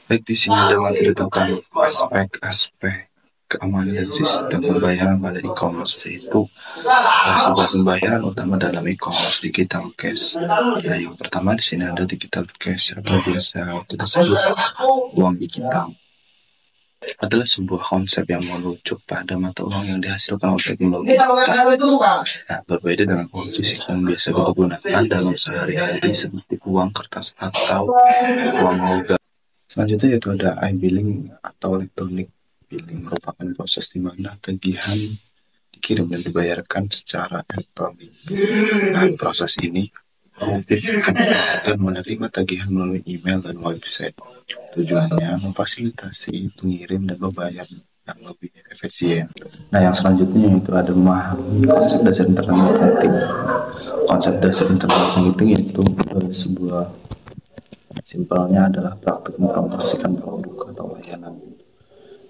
Baik, di sini ada materi tentang aspek-aspek keamanan dan sistem pembayaran pada e-commerce, yaitu sebuah pembayaran utama dalam e-commerce, digital cash. Nah, yang pertama di sini ada digital cash atau biasa kita sebut uang digital. Adalah sebuah konsep yang merujuk pada mata uang yang dihasilkan oleh teknologi digital. Nah, berbeda dengan uang fisik yang biasa kita gunakan dalam sehari-hari seperti uang kertas atau uang logam. Selanjutnya yaitu ada e-billing atau electronic billing, merupakan proses di mana tagihan dikirim dan dibayarkan secara elektronik. Nah, proses ini memungkinkan dan menerima tagihan melalui email dan website. Tujuannya memfasilitasi pengirim dan pembayar yang lebih efisien. Nah, yang selanjutnya itu ada memahami konsep dasar internet marketing. Konsep dasar internet marketing itu sebuah simpelnya adalah praktik mempromosikan produk atau layanan.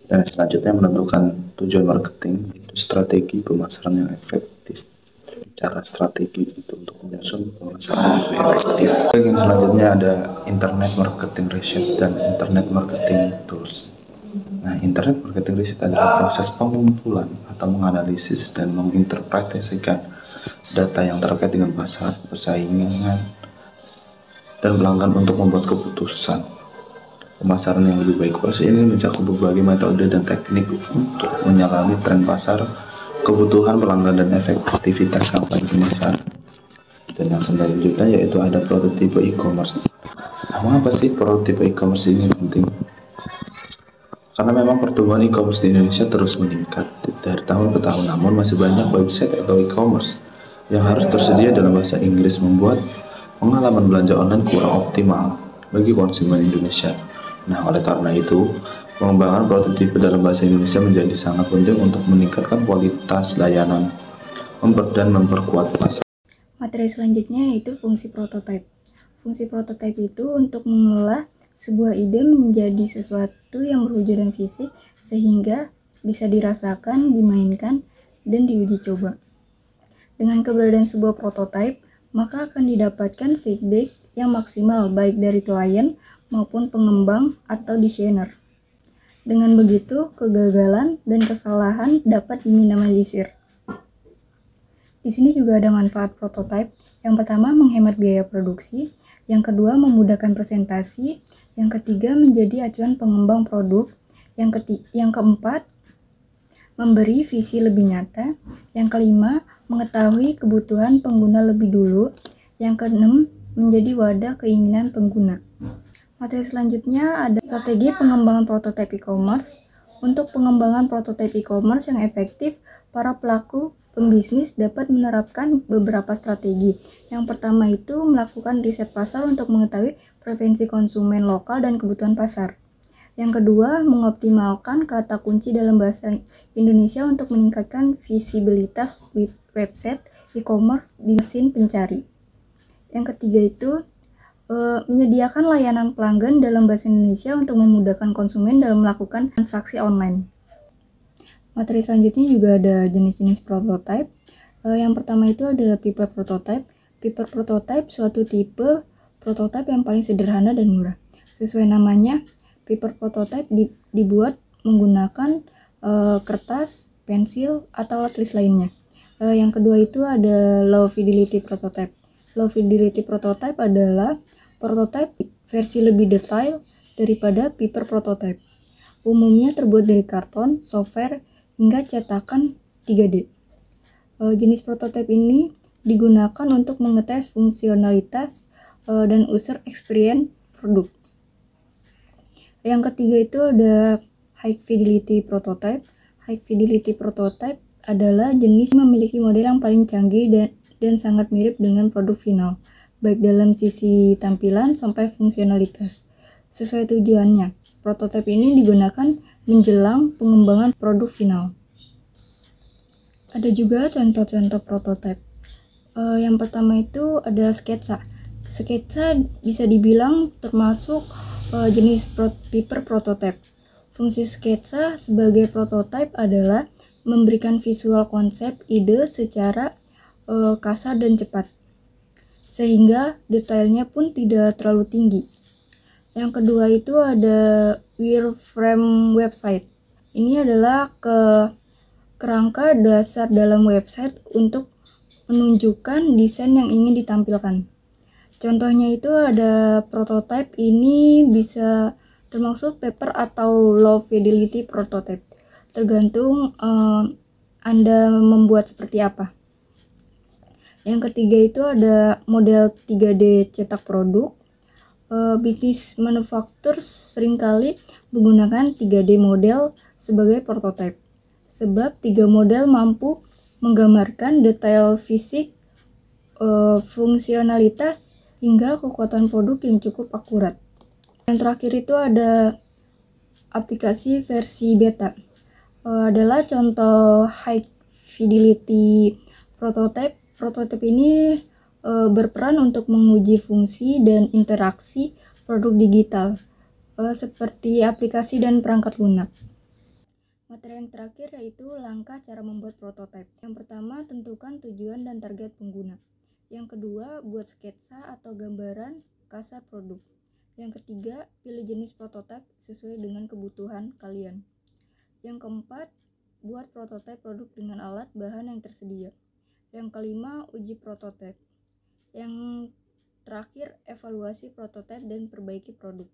Dan selanjutnya menentukan tujuan marketing, itu strategi pemasaran yang efektif. Cara strategi itu untuk menyusun pemasaran yang lebih efektif. Yang selanjutnya ada internet marketing research dan internet marketing tools. Nah, internet marketing research adalah proses pengumpulan atau menganalisis dan menginterpretasikan data yang terkait dengan pasar, persaingan, dan pelanggan untuk membuat keputusan pemasaran yang lebih baik. Proses ini mencakup berbagai metode dan teknik untuk menyelami tren pasar, kebutuhan pelanggan, dan efektivitas kampanye pemasaran. Dan yang selanjutnya yaitu ada prototipe e-commerce. Nah, mengapa sih prototipe e-commerce ini penting? Karena memang pertumbuhan e-commerce di Indonesia terus meningkat dari tahun ke tahun, namun masih banyak website atau e-commerce yang harus tersedia dalam bahasa Inggris, membuat pengalaman belanja online kurang optimal bagi konsumen Indonesia. Nah, oleh karena itu, pengembangan prototipe dalam bahasa Indonesia menjadi sangat penting untuk meningkatkan kualitas layanan dan memperkuat pasar. Materi selanjutnya yaitu fungsi prototipe. Fungsi prototipe itu untuk mengelola sebuah ide menjadi sesuatu yang berwujudan fisik sehingga bisa dirasakan, dimainkan, dan diuji coba. Dengan keberadaan sebuah prototipe, maka akan didapatkan feedback yang maksimal baik dari klien maupun pengembang atau desainer. Dengan begitu, kegagalan dan kesalahan dapat diminimalisir. Di sini juga ada manfaat prototipe. Yang pertama, menghemat biaya produksi. Yang kedua, memudahkan presentasi. Yang ketiga, menjadi acuan pengembang produk. Yang keempat, memberi visi lebih nyata. Yang kelima, mengetahui kebutuhan pengguna lebih dulu. Yang keenam, menjadi wadah keinginan pengguna. Materi selanjutnya ada strategi pengembangan prototipe e-commerce. Untuk pengembangan prototipe e-commerce yang efektif, para pelaku pembisnis dapat menerapkan beberapa strategi. Yang pertama itu melakukan riset pasar untuk mengetahui preferensi konsumen lokal dan kebutuhan pasar. Yang kedua, mengoptimalkan kata kunci dalam bahasa Indonesia untuk meningkatkan visibilitas website e-commerce di mesin pencari. Yang ketiga itu menyediakan layanan pelanggan dalam bahasa Indonesia untuk memudahkan konsumen dalam melakukan transaksi online. Materi selanjutnya juga ada jenis-jenis prototype. Yang pertama itu ada paper prototype. Paper prototype suatu tipe prototype yang paling sederhana dan murah. Sesuai namanya, paper prototype dibuat menggunakan kertas, pensil, atau alat tulis lainnya. Yang kedua itu ada low fidelity prototype. Low fidelity prototype adalah prototype versi lebih detail daripada paper prototype. Umumnya terbuat dari karton, software, hingga cetakan 3D. Jenis prototype ini digunakan untuk mengetes fungsionalitas dan user experience produk. Yang ketiga itu ada high fidelity prototype. High fidelity prototype adalah jenis yang memiliki model yang paling canggih dan sangat mirip dengan produk final, baik dalam sisi tampilan sampai fungsionalitas. Sesuai tujuannya, prototipe ini digunakan menjelang pengembangan produk final. Ada juga contoh-contoh prototipe. Yang pertama itu ada sketsa. Sketsa bisa dibilang termasuk jenis paper prototype. Fungsi sketsa sebagai prototipe adalah memberikan visual konsep ide secara kasar dan cepat, sehingga detailnya pun tidak terlalu tinggi. Yang kedua itu ada wireframe website. Ini adalah kerangka dasar dalam website untuk menunjukkan desain yang ingin ditampilkan. Contohnya itu ada prototype, ini bisa termasuk paper atau low fidelity prototype, tergantung Anda membuat seperti apa. Yang ketiga itu ada model 3D cetak produk. Bisnis manufaktur seringkali menggunakan 3D model sebagai prototype, sebab 3 model mampu menggambarkan detail fisik, fungsionalitas, hingga kekuatan produk yang cukup akurat. Yang terakhir itu ada aplikasi versi beta. Adalah contoh high fidelity prototype. Prototype ini berperan untuk menguji fungsi dan interaksi produk digital seperti aplikasi dan perangkat lunak. Materi yang terakhir yaitu langkah cara membuat prototype. Yang pertama, tentukan tujuan dan target pengguna. Yang kedua, buat sketsa atau gambaran kasar produk. Yang ketiga, pilih jenis prototype sesuai dengan kebutuhan kalian. Yang keempat, buat prototype produk dengan alat bahan yang tersedia. Yang kelima, uji prototype. Yang terakhir, evaluasi prototype dan perbaiki produk.